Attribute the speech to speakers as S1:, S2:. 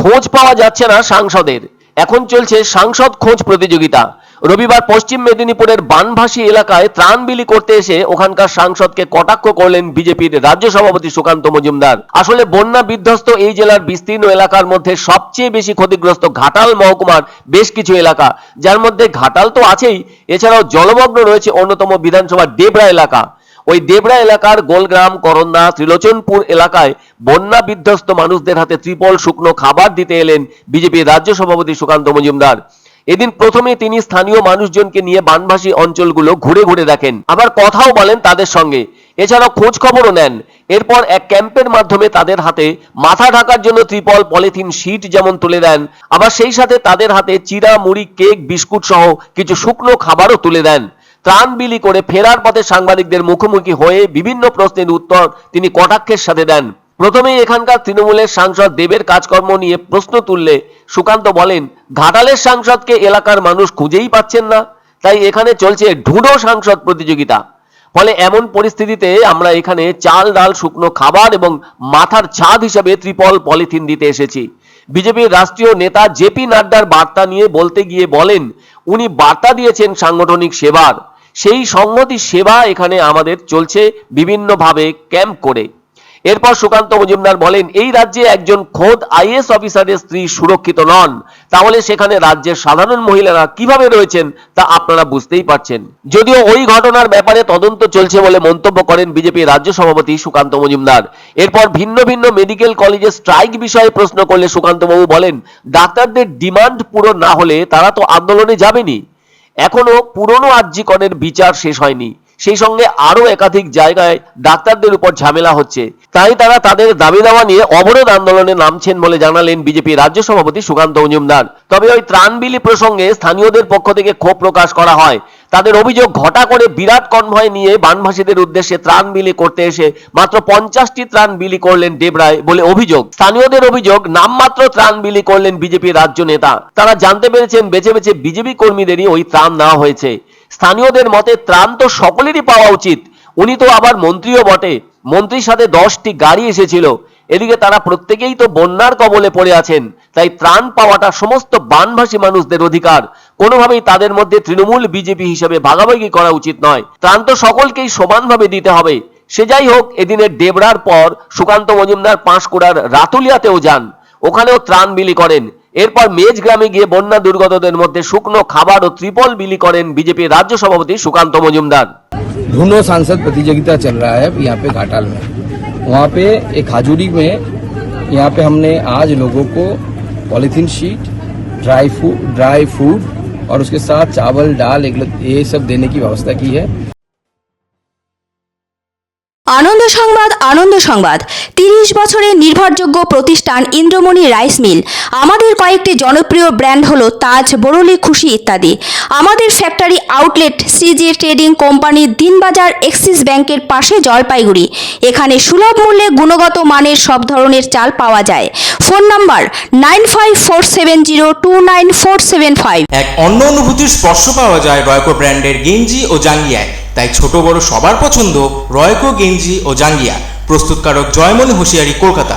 S1: খোঁজ পাওয়া যাচ্ছে না সাংসদের। এখন চলছে সাংসদ খোঁজ প্রতিযোগিতা। রবিবার পশ্চিম মেদিনীপুরের বানভাসী এলাকায় ত্রাণ বিলি করতে এসে ওখানকার সাংসদকে কটাক্ষ করলেন বিজেপির রাজ্য সভাপতি সুকান্ত মজুমদার। আসলে বন্যা বিধ্বস্ত এই জেলার বিস্তীর্ণ এলাকার মধ্যে সবচেয়ে বেশি ক্ষতিগ্রস্ত ঘাটাল মহকুমার বেশ কিছু এলাকা, যার মধ্যে ঘাটাল তো আছেই, এছাড়াও জলমগ্ন রয়েছে অন্যতম বিধানসভা ডেবরা এলাকা। ওই ডেবরা এলাকার গোলগ্রাম, করন্দা, ত্রিলোচনপুর এলাকায় বন্যা বিধ্বস্ত মানুষদের হাতে ত্রিপল শুকনো খাবার দিতে এলেন বিজেপির রাজ্য সভাপতি সুকান্ত মজুমদার। এদিন প্রথমে তিনি স্থানীয় মানুষজনকে নিয়ে বানভাসী অঞ্চলগুলো ঘুরে ঘুরে দেখেন, আবার কথাও বলেন তাদের সঙ্গে, এছাড়াও খোঁজ খবরও নেন। এরপর এক ক্যাম্পের মাধ্যমে তাদের হাতে মাথা ঢাকার জন্য ত্রিপল, পলিথিন, শীট যেমন তুলে দেন, আবার সেই সাথে তাদের হাতে চিড়া, মুড়ি, কেক, বিস্কুট সহ কিছু শুকনো খাবারও তুলে দেন। ত্রাণ বিলি করে ফেরার পথে সাংবাদিকদের মুখোমুখি হয়ে বিভিন্ন প্রশ্নের উত্তর তিনি কটাক্ষের সাথে দেন। প্রথমেই এখানকার তৃণমূলের সাংসদ দেবের কাজকর্ম নিয়ে প্রশ্ন তুললে সুকান্ত বলেন, ঘাটালের সাংসদকে এলাকার মানুষ খুঁজেই পাচ্ছেন না, তাই এখানে চলছে ঢুঁড়ো সাংসদ প্রতিযোগিতা। ফলে এমন পরিস্থিতিতে আমরা এখানে চাল, ডাল, শুকনো খাবার এবং মাথার ছাদ হিসেবে ত্রিপল, পলিথিন দিতে এসেছি। বিজেপির রাষ্ট্রীয় নেতা জেপি নাড্ডার বার্তা নিয়ে বলতে গিয়ে বলেন, উনি বার্তা দিয়েছেন সাংগঠনিক সেবার, সেই সংহতি সেবা এখানে আমাদের চলছে বিভিন্নভাবে ক্যাম্প করে। এরপর সুকান্ত মজুমদার বলেন, এই রাজ্যে একজন খোদ আইএস অফিসারের স্ত্রী সুরক্ষিত নন, তাহলে সেখানে রাজ্যের সাধারণ মহিলারা কিভাবে রয়েছেন তা আপনারা বুঝতেই পারছেন। যদিও ওই ঘটনার ব্যাপারে তদন্ত চলছে বলে মন্তব্য করেন বিজেপি রাজ্য সভাপতি সুকান্ত মজুমদার। এরপর ভিন্ন ভিন্ন মেডিকেল কলেজে স্ট্রাইক বিষয়ে প্রশ্ন করলে সুকান্তবাবু বলেন, ডাক্তারদের ডিমান্ড পূরণ না হলে তারা তো আন্দোলনে যাবেনি। এখনো পুরনো আরজি করের বিচার শেষ হয়নি, সেই সঙ্গে আরো একাধিক জায়গায় ডাক্তারদের উপর ঝামেলা হচ্ছে, তাই তারা তাদের দাবি দাওয়া নিয়ে অবরোধ আন্দোলনে নামছেন বলে জানালেন বিজেপি রাজ্য সভাপতি সুকান্ত মজুমদার। তবে ওই ত্রাণ বিলি প্রসঙ্গে স্থানীয়দের পক্ষ থেকে ক্ষোভ প্রকাশ করা হয়। তাদের অভিযোগ, ঘটা করে বিরাট কনভয় নিয়ে বানভাসীদের উদ্দেশ্যে ত্রাণ বিলি করতে এসে মাত্র 50টি ত্রাণ বিলি করলেন ডেবরায় বলে অভিযোগ। স্থানীয়দের অভিযোগ, নামমাত্র ত্রাণ বিলি করলেন বিজেপি রাজ্য নেতা। তারা জানতে পেরেছেন বেছে বেছে বিজেপি কর্মীদেরই ওই ত্রাণ নেওয়া হয়েছে। স্থানীয়দের মতে ত্রাণ তো সকলেরই পাওয়া উচিত, উনি তো আবার মন্ত্রীও বটে, মন্ত্রীর সাথে 10টি গাড়ি এসেছিল, এদিকে তারা প্রত্যেকেই তো বন্যার কবলে পড়ে আছেন, তাই ত্রাণ পাওয়াটা সমস্ত বানভাসী মানুষদের অধিকার, কোনোভাবেই তাদের মধ্যে তৃণমূল বিজেপি হিসেবে ভাগাভাগি করা উচিত নয়, ত্রাণ তো সকলকেই সমানভাবে দিতে হবে। সে যাই হোক, এদিনের ডেবরার পর সুকান্ত মজুমদার পাঁশকুড়ার রাতুলিয়াতেও যান, ওখানেও ত্রাণ বিলি করেন। এরপর মেজ গ্রামে গিয়ে বন্যা দুর্গতদের মধ্যে শুকনো খাবার ও ত্রিপল বিলি করেন বিজেপি রাজ্য সভাপতি সুকান্ত মজুমদার।
S2: ढूंढो सांसद प्रतियोगिता चल रहा है यहाँ पे घाटाल में, वहाँ पे एक हाजुरी में यहाँ पे हमने आज लोगों को पॉलीथीन शीट, ड्राई फूड और उसके साथ चावल, दाल, ये सब देने की व्यवस्था की है।
S3: আনন্দ সংবাদ, আনন্দ সংবাদ। 30 বছরের নির্ভরযোগ্য প্রতিষ্ঠান ইন্দ্রমণি রাইস মিল। আমাদের কয়েকটি জনপ্রিয় ব্র্যান্ড হলো তাজ, বরলি, খুশি ইত্যাদি। আমাদের factory outlet CG trading company, Dinbazar, axis ব্যাংকের পাশে, জলপাইগুড়ি। এখানে সুলভ মূল্যে গুণগত মানের সব ধরনের চাল পাওয়া যায়। Phone number 9547029475।
S4: এক অন্য অনুভূতির স্পর্শ পাওয়া যায় রয়কো ব্র্যান্ডের গেঞ্জি ও জাঙ্গিয়ায়। তাই ছোট বড় সবার পছন্দ রয়কো গেঞ্জি ও জাঙ্গিয়া। প্রস্তুতকারক জয়মনি হোশিয়ারি, কলকাতা।